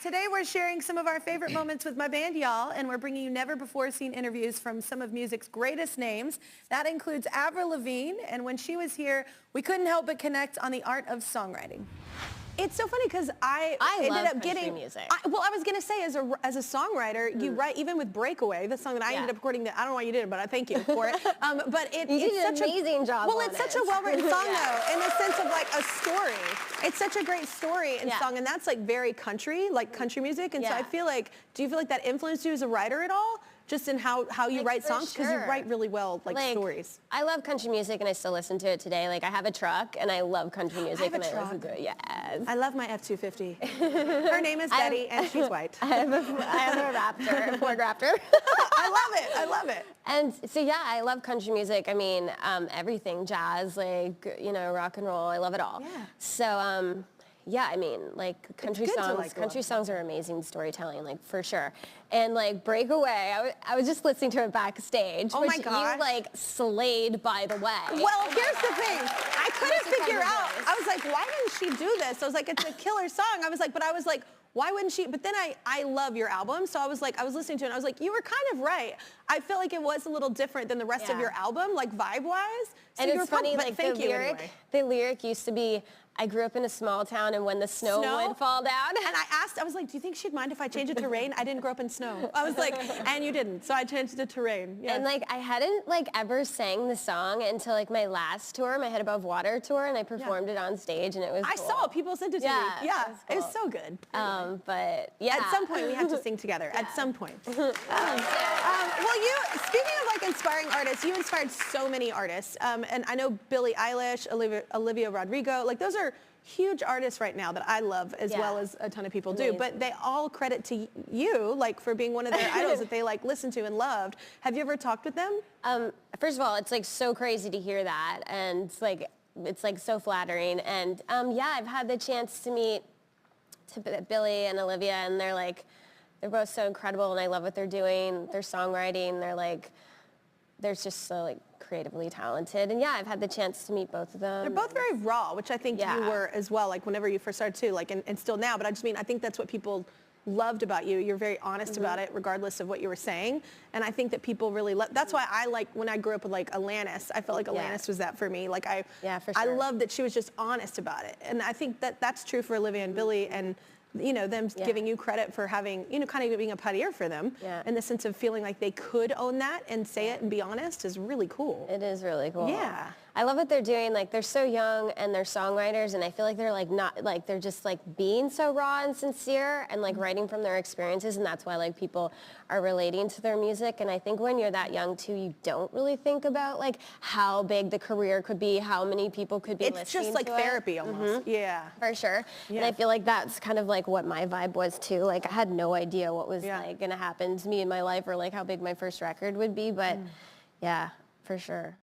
Today we're sharing some of our favorite moments with my band, y'all, and we're bringing you never-before-seen interviews from some of music's greatest names. That includes Avril Lavigne, and when she was here, we couldn't help but connect on the art of songwriting. It's so funny because I ended up getting music. I was gonna say as a songwriter, you write even with Breakaway, the song that I ended up recording. That I don't know why you did it, but I thank you for it. But you did an amazing job. Well, it's such a well-written song though, in the sense of like a story. It's such a great story and song, and that's like very country, like country music. And so I feel like, do you feel like that influenced you as a writer at all? Just in how you write songs, because you write really well, like stories. I love country music and I still listen to it today. Like I have a truck and I love country music and I listen to it. Yes. I love my F-250. Her name is Betty and she's white. I have a Raptor, a Ford Raptor. I love it. I love it. And so yeah, I love country music. I mean, everything, jazz, like, you know, rock and roll. I love it all. Yeah. So yeah, I mean, like country songs are amazing storytelling, like for sure. And like Breakaway, I was just listening to it backstage. Oh my God. You like slayed, by the way. Well, here's the thing. I couldn't figure out. I was like, why didn't she do this? I was like, it's a killer song. I was like, why wouldn't she? But then I love your album. So I was listening to it and I was like, you were kind of right. I feel like it was a little different than the rest of your album, like vibe-wise. So and it's funny, like the lyric used to be, I grew up in a small town and when the snow would fall down. And I was like, do you think she'd mind if I change it to rain? I didn't grow up in snow. I was like, and you didn't. So I changed it to rain. Yeah. And like, I hadn't like ever sang the song until like my last tour, my Head Above Water tour, and I performed it on stage and it was I saw it. People sent it to me. Yeah, it was so good. But yeah. At some point we have to sing together. At some point. Well, speaking of like inspiring artists, you inspired so many artists. And I know Billie Eilish, Olivia Rodrigo, like those are huge artists right now that I love as well as a ton of people do, but they all credit to you, like for being one of their idols that they like listened to and loved. Have you ever talked with them? First of all, it's like so crazy to hear that, and it's like so flattering. And yeah, I've had the chance to meet Billie and Olivia, and they're both so incredible, and I love what they're doing. Their songwriting, they're just so like creatively talented. And yeah, I've had the chance to meet both of them. They're both very raw, which I think you were as well, like whenever you first started too, like and still now. But I just mean, I think that's what people loved about you. You're very honest about it, regardless of what you were saying. And I think that people really love, that's why I like, when I grew up with like Alanis, I felt like Alanis was that for me. Like I love that she was just honest about it. And I think that that's true for Olivia and Billie, and you know, them giving you credit for having, you know, kind of being a pioneer for them in the sense of feeling like they could own that and say it and be honest is really cool. It is really cool. Yeah. I love what they're doing. Like they're so young and they're songwriters, and I feel like they're like not like, they're just like being so raw and sincere and like writing from their experiences, and that's why like people are relating to their music. And I think when you're that young too, you don't really think about like how big the career could be, how many people could be listening to it. It's just like therapy almost. Yeah. For sure. And I feel like that's kind of like what my vibe was too. Like I had no idea what was like going to happen to me in my life or like how big my first record would be, but yeah, for sure.